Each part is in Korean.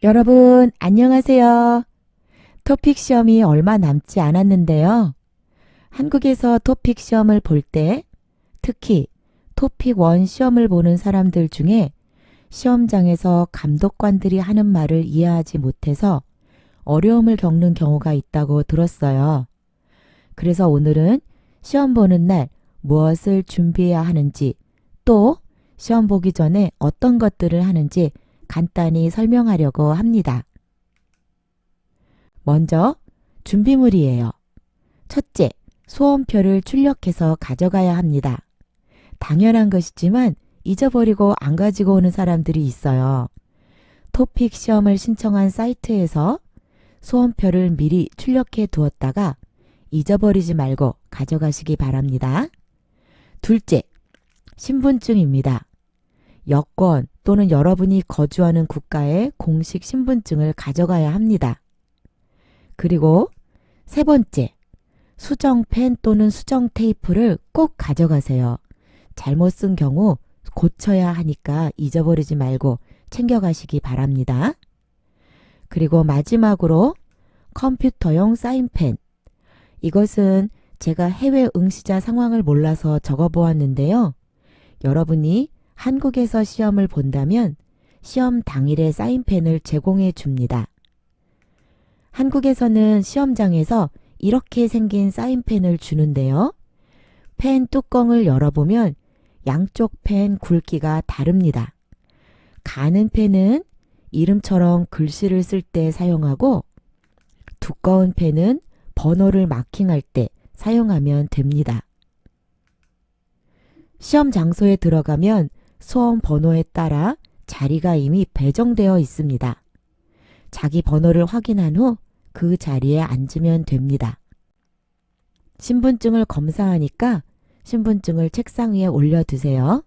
여러분, 안녕하세요. 토픽 시험이 얼마 남지 않았는데요. 한국에서 토픽 시험을 볼 때 특히 토픽 1 시험을 보는 사람들 중에 시험장에서 감독관들이 하는 말을 이해하지 못해서 어려움을 겪는 경우가 있다고 들었어요. 그래서 오늘은 시험 보는 날 무엇을 준비해야 하는지, 또 시험 보기 전에 어떤 것들을 하는지 간단히 설명하려고 합니다. 먼저 준비물이에요. 첫째, 소원표를 출력해서 가져가야 합니다. 당연한 것이지만 잊어버리고 안 가지고 오는 사람들이 있어요. 토픽 시험을 신청한 사이트에서 소원표를 미리 출력해 두었다가 잊어버리지 말고 가져가시기 바랍니다. 둘째, 신분증입니다. 여권 또는 여러분이 거주하는 국가의 공식 신분증을 가져가야 합니다. 그리고 세 번째, 수정펜 또는 수정 테이프를 꼭 가져가세요. 잘못 쓴 경우 고쳐야 하니까 잊어버리지 말고 챙겨가시기 바랍니다. 그리고 마지막으로 컴퓨터용 사인펜. 이것은 제가 해외 응시자 상황을 몰라서 적어보았는데요. 여러분이 한국에서 시험을 본다면 시험 당일에 사인펜을 제공해 줍니다. 한국에서는 시험장에서 이렇게 생긴 사인펜을 주는데요. 펜 뚜껑을 열어보면 양쪽 펜 굵기가 다릅니다. 가는 펜은 이름처럼 글씨를 쓸 때 사용하고 두꺼운 펜은 번호를 마킹할 때 사용하면 됩니다. 시험 장소에 들어가면 소원 번호에 따라 자리가 이미 배정되어 있습니다. 자기 번호를 확인한 후 그 자리에 앉으면 됩니다. 신분증을 검사하니까 신분증을 책상 위에 올려두세요.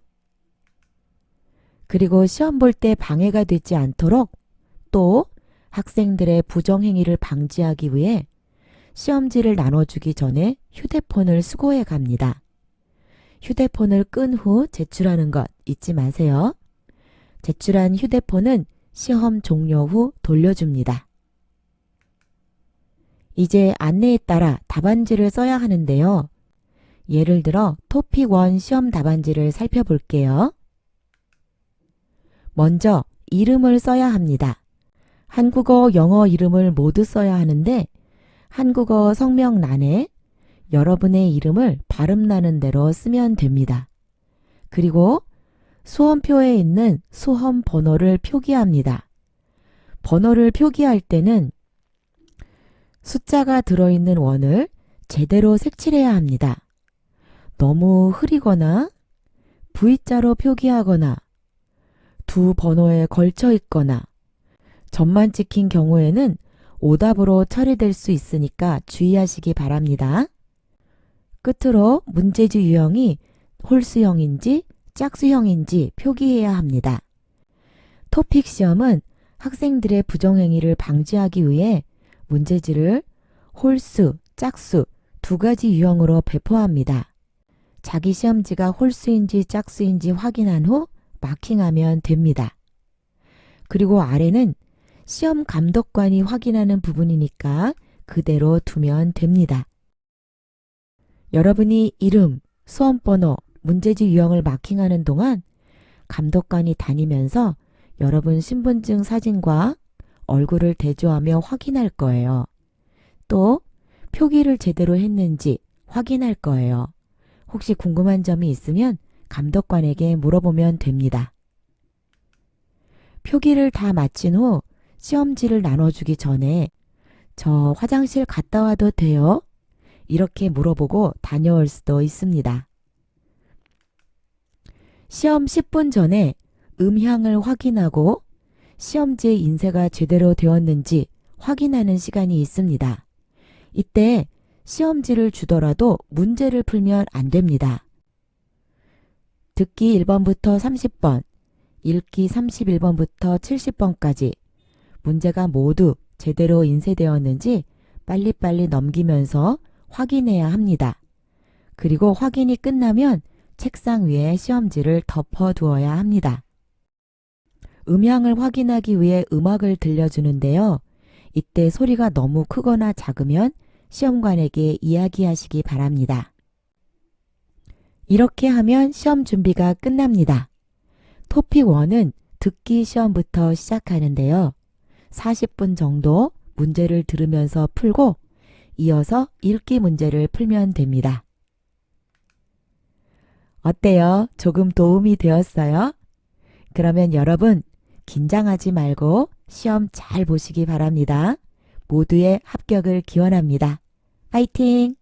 그리고 시험 볼 때 방해가 되지 않도록 또 학생들의 부정행위를 방지하기 위해 시험지를 나눠주기 전에 휴대폰을 수거해 갑니다. 휴대폰을 끈 후 제출하는 것 잊지 마세요. 제출한 휴대폰은 시험 종료 후 돌려줍니다. 이제 안내에 따라 답안지를 써야 하는데요. 예를 들어 토픽 1 시험 답안지를 살펴볼게요. 먼저 이름을 써야 합니다. 한국어, 영어 이름을 모두 써야 하는데 한국어 성명란에 여러분의 이름을 발음나는 대로 쓰면 됩니다. 그리고 소원표에 있는 소원 번호를 표기합니다. 번호를 표기할 때는 숫자가 들어있는 원을 제대로 색칠해야 합니다. 너무 흐리거나 V자로 표기하거나 두 번호에 걸쳐 있거나 점만 찍힌 경우에는 오답으로 처리될 수 있으니까 주의하시기 바랍니다. 끝으로 문제지 유형이 홀수형인지 짝수형인지 표기해야 합니다. 토픽 시험은 학생들의 부정행위를 방지하기 위해 문제지를 홀수, 짝수 두 가지 유형으로 배포합니다. 자기 시험지가 홀수인지 짝수인지 확인한 후 마킹하면 됩니다. 그리고 아래는 시험 감독관이 확인하는 부분이니까 그대로 두면 됩니다. 여러분이 이름, 수험번호, 문제지 유형을 마킹하는 동안 감독관이 다니면서 여러분 신분증 사진과 얼굴을 대조하며 확인할 거예요. 또 표기를 제대로 했는지 확인할 거예요. 혹시 궁금한 점이 있으면 감독관에게 물어보면 됩니다. 표기를 다 마친 후 시험지를 나눠주기 전에 저 화장실 갔다 와도 돼요? 이렇게 물어보고 다녀올 수도 있습니다. 시험 10분 전에 음향을 확인하고 시험지의 인쇄가 제대로 되었는지 확인하는 시간이 있습니다. 이때 시험지를 주더라도 문제를 풀면 안 됩니다. 듣기 1번부터 30번, 읽기 31번부터 70번까지 문제가 모두 제대로 인쇄되었는지 빨리빨리 넘기면서 확인해야 합니다. 그리고 확인이 끝나면 책상 위에 시험지를 덮어두어야 합니다. 음향을 확인하기 위해 음악을 들려주는데요. 이때 소리가 너무 크거나 작으면 시험관에게 이야기하시기 바랍니다. 이렇게 하면 시험 준비가 끝납니다. 토픽 1은 듣기 시험부터 시작하는데요. 40분 정도 문제를 들으면서 풀고 이어서 읽기 문제를 풀면 됩니다. 어때요? 조금 도움이 되었어요? 그러면 여러분 긴장하지 말고 시험 잘 보시기 바랍니다. 모두의 합격을 기원합니다. 파이팅!